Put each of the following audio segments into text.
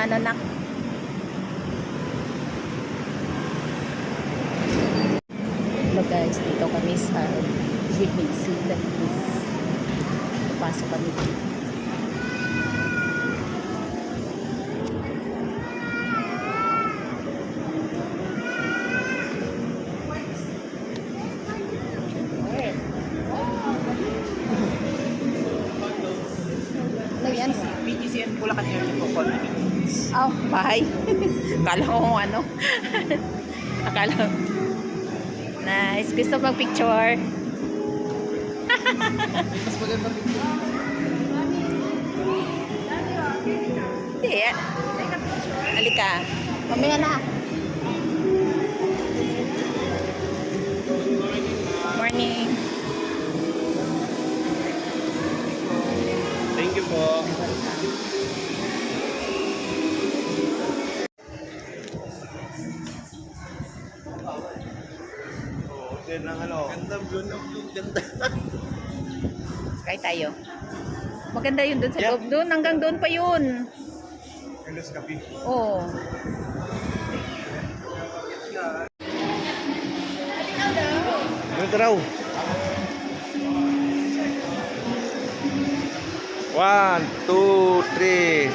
nanananak. Hello guys, dito kami sa swimming pool. Pasok kami dito. Yan. BGCN Bulacan Airport po. Oh, bye. Akala ko ano. Akala ko. Nice. Gusto mag-picture. Mas maganda picture. Hindi. Halika. Mamaya na. Morning. Thank you po. Okay ng ano. Ganda blue ng blue. Ganda. Sky tayo. Maganda yun doon sa Yeah. loob. Doon, hanggang doon pa yun. Endless Cafe. Oo. Ganito raw. 1, 2, 3.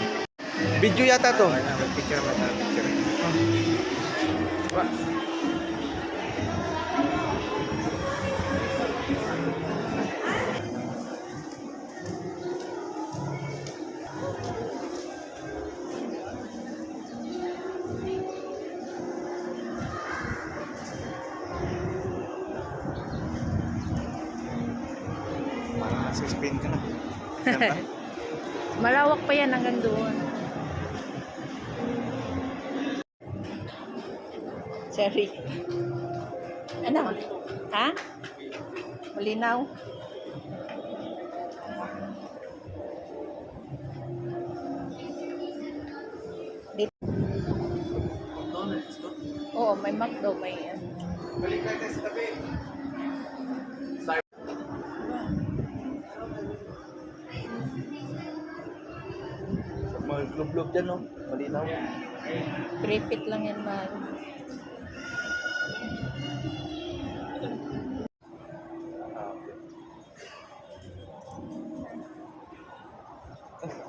Video yata to. Picture mo ta, picture. Parang suspend ka na. Diba? Malawak pa yan hanggang doon. Sorry. Ano? Ha? Malinaw? Dito. Oo, may McDo, may Balik natin sa tabi. Mga glub-glub dyan, no? Malinaw. 3 feet lang yan, mahal.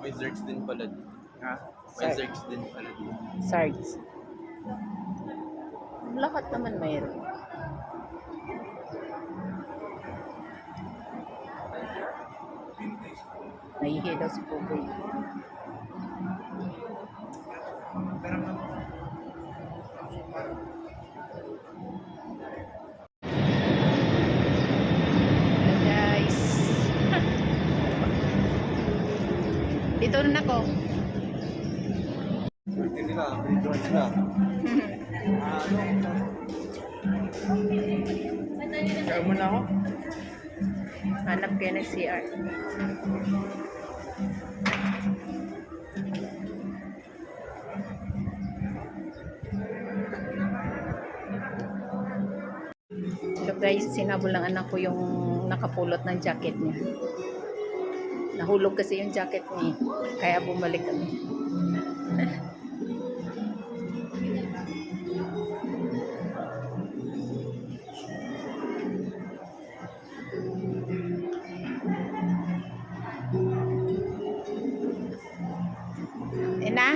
May Zergs din pala dito. Ha? May Zergs din pala dito. Sards. Lahat naman mayroon. Nahihi daw si Popoy. Guys. Dito na ako. Swerte nila. Pinituan sila. Kaya mo na ako? Hanap kayo ng CR. So guys, sinabol ng anak ko yung nakapulot ng jacket niya. Nahulog kasi yung jacket niya. Kaya bumalik kami. Na?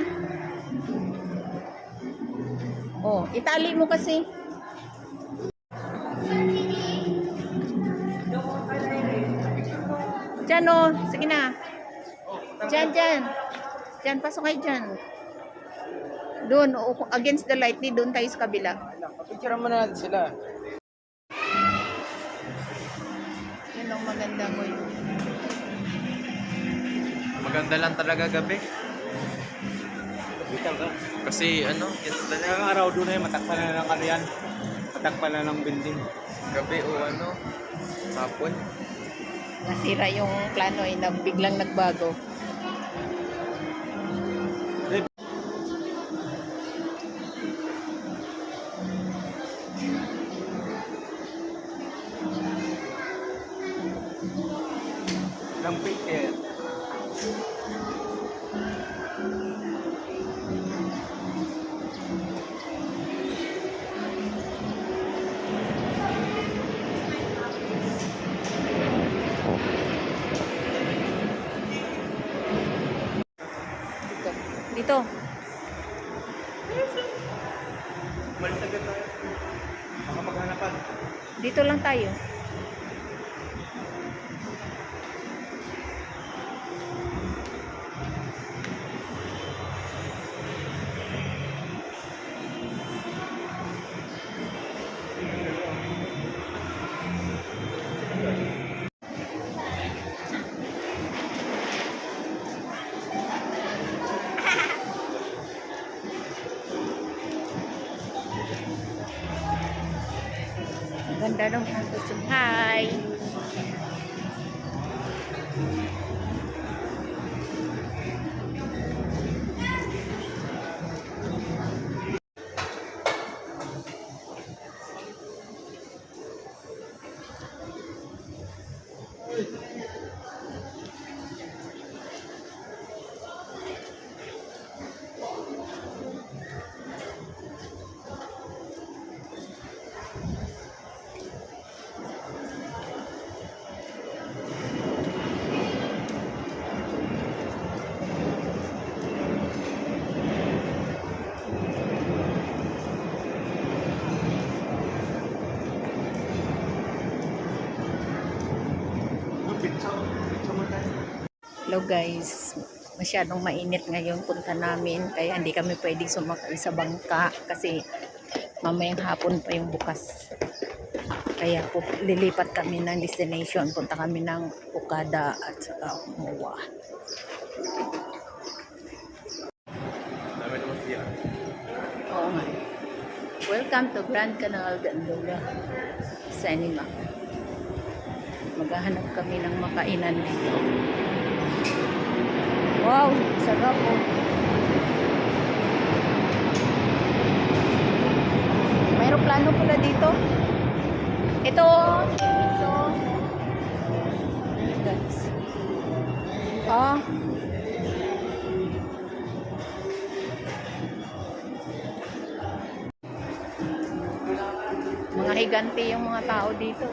Oh, itali mo kasi. Diyan oh, sige na. Diyan. Diyan, pasok kayo dyan. Doon, against the light, doon tayo sa kabila. Picture mo na natin sila. Yun ang maganda ko yun. Maganda lang talaga gabi. Bitaw ka. Kasi ano, yes, Ngayong araw doon na yun, matakpan na ng ano yan. Matakpan na ng building. gabi o ano, hapon. Nasira yung plano eh, na biglang nagbago. Ng picture. dito. Malis agad tayo. Baka maghanapan. Dito lang tayo. Ang ganda ng campus. Hi! Hello guys, masyadong mainit ngayon punta namin kaya hindi kami pwedeng sumakay sa bangka kasi mamayang hapon pa yung bukas. Kaya po lilipat kami ng destination, punta kami ng Okada at saka Moa. Dami naman siya. Oo nga. Welcome to Grand Canal Gandola Cinema. Maghahanap kami ng makainan dito. Wow, sarap po. May aeroplano pala dito. Ito. So, guys. Mga higante yung mga tao dito.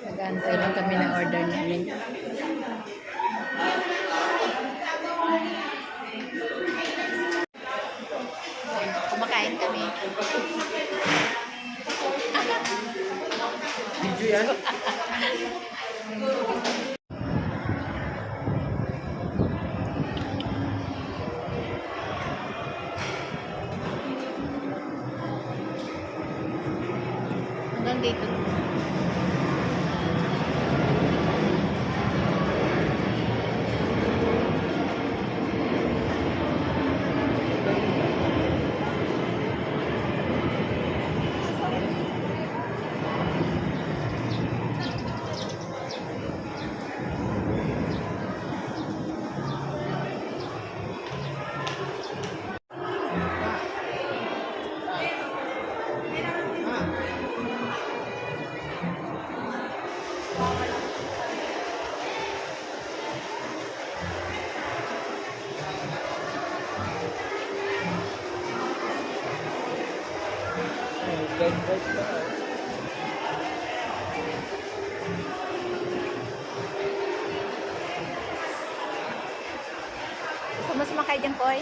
Nag-aantay lang kami ng order namin. Kumakain kami. Video yan? Hanggang dito. Gusto mo sumakay dyan, Koy?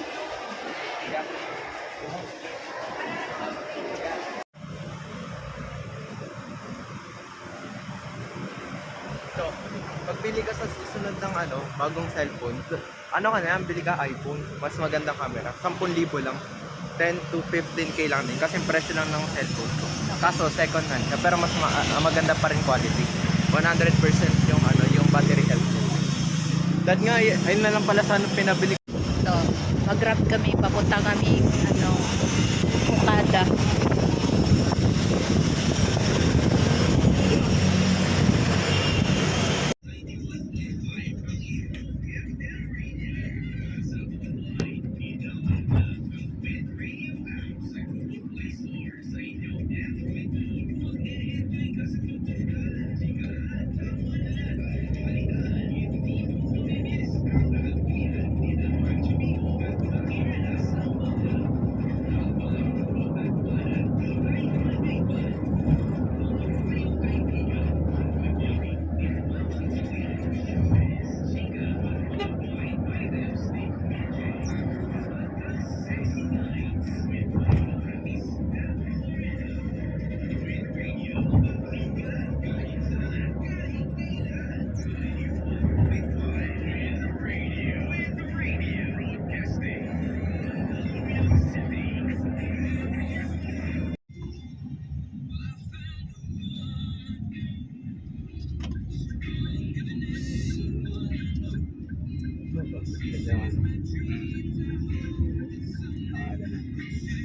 So, pagbili ka sa susunod ng bagong cellphone, ano ka na yan, bili ka iPhone, mas maganda camera, 10,000 lang. 10 to 15k lang din kasi presyo lang ng cellphone ko. Kaso second hand siya, pero mas maganda pa rin quality. 100% yung battery health. That nga, ayun na lang pala sana pinabili. Ito, mag-grab kami, papunta kami, Okada.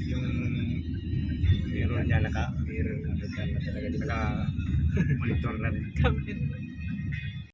Yung mirror niya mirror na talaga, naka monitor na rin.